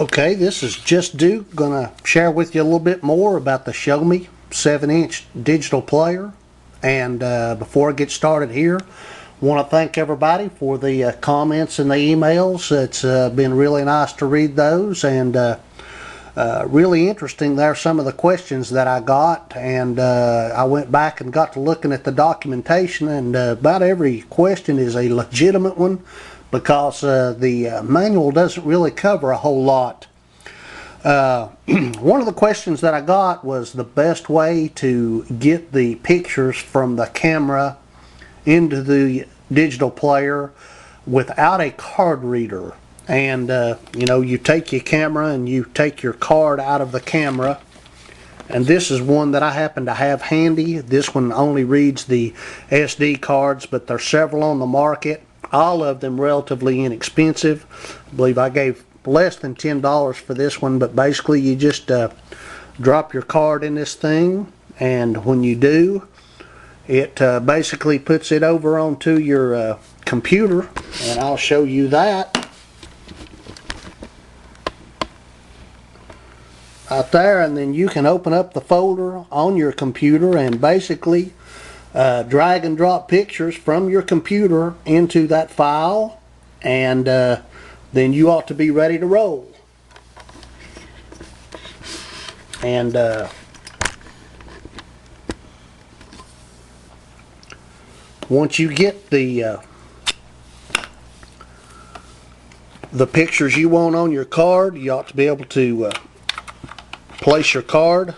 Okay, this is Just Duke. Gonna share with you a little bit more about the Shomi 7-inch digital player. And before I get started here, want to thank everybody for the comments and the emails. It's been really nice to read those, and really interesting. There are some of the questions that I got, and I went back and got to looking at the documentation, and about every question is a legitimate one, because the manual doesn't really cover a whole lot. One of the questions that I got was the best way to get the pictures from the camera into the digital player without a card reader. And you know, you take your camera and you take your card out of the camera, and this is one that I happen to have handy. This one only reads the SD cards, but there's several on the market, all of them relatively inexpensive. I believe I gave less than $10 for this one, but basically you just drop your card in this thing, and when you do, it basically puts it over onto your computer, and I'll show you that right there. And then you can open up the folder on your computer and basically drag and drop pictures from your computer into that file, and then you ought to be ready to roll. And once you get the pictures you want on your card, you ought to be able to place your card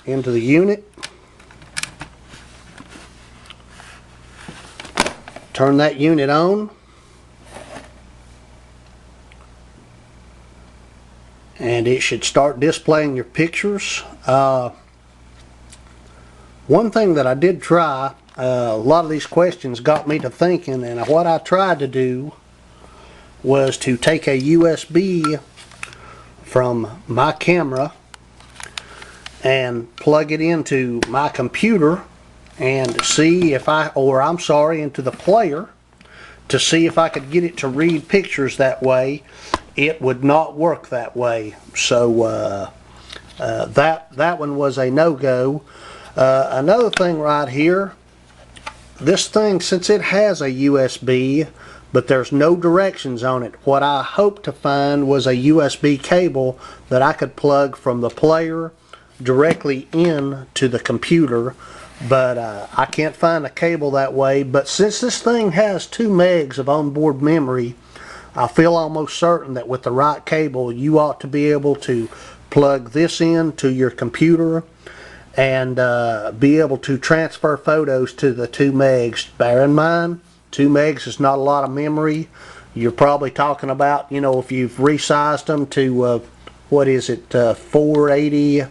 into the unit. Turn that unit on, and it should start displaying your pictures. One thing that I did try, a lot of these questions got me to thinking, and what I tried to do was to take a USB from my camera and plug it into my computer and see if into the player, to see if I could get it to read pictures that way. It would not work that way. So that one was a no-go. Another thing right here, this thing, since it has a USB but there's no directions on it, what I hoped to find was a USB cable that I could plug from the player directly in to the computer, but I can't find a cable that way. But since this thing has 2 megs of onboard memory, I feel almost certain that with the right cable you ought to be able to plug this in to your computer and be able to transfer photos to the 2 megs. Bear in mind, 2 megs is not a lot of memory. You're probably talking about, you know, if you've resized them to what is it, 480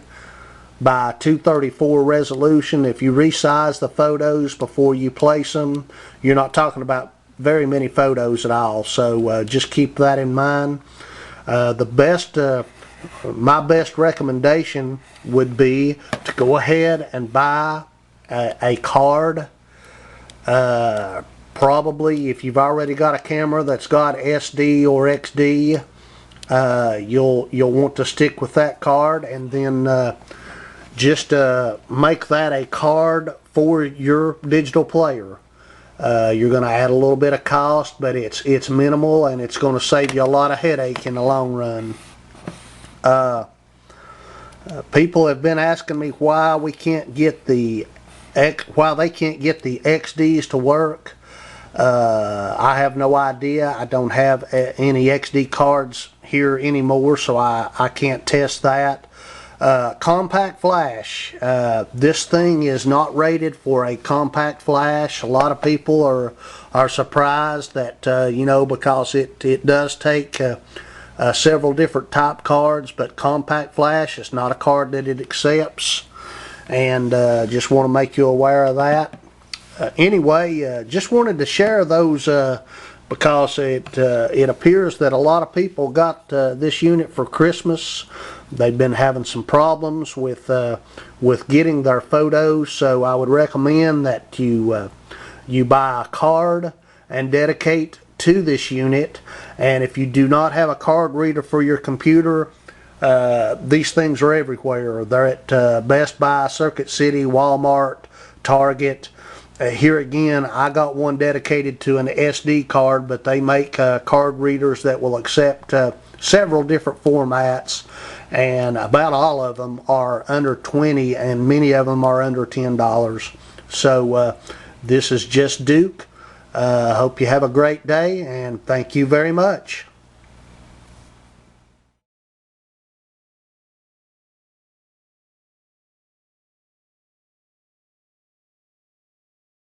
by 234 resolution, if you resize the photos before you place them, you're not talking about very many photos at all. So just keep that in mind. My best recommendation would be to go ahead and buy a card. Probably if you've already got a camera that's got SD or XD, you'll want to stick with that card, and then just make that a card for your digital player. You're going to add a little bit of cost, but it's minimal, and it's going to save you a lot of headache in the long run. People have been asking me why they can't get the XDs to work. I have no idea. I don't have any XD cards here anymore, so I can't test that. Compact flash. This thing is not rated for a compact flash. A lot of people are surprised that you know, because it does take several different type cards, but compact flash is not a card that it accepts, and just want to make you aware of that. Anyway, just wanted to share those because it appears that a lot of people got this unit for Christmas. They've been having some problems with getting their photos, so I would recommend that you buy a card and dedicate to this unit. And if you do not have a card reader for your computer, These things are everywhere. They're at Best Buy, Circuit City, Walmart, Target. Here again, I got one dedicated to an SD card, but they make card readers that will accept several different formats, and about all of them are under 20, and many of them are under $10. So this is just Duke. Hope you have a great day, and thank you very much.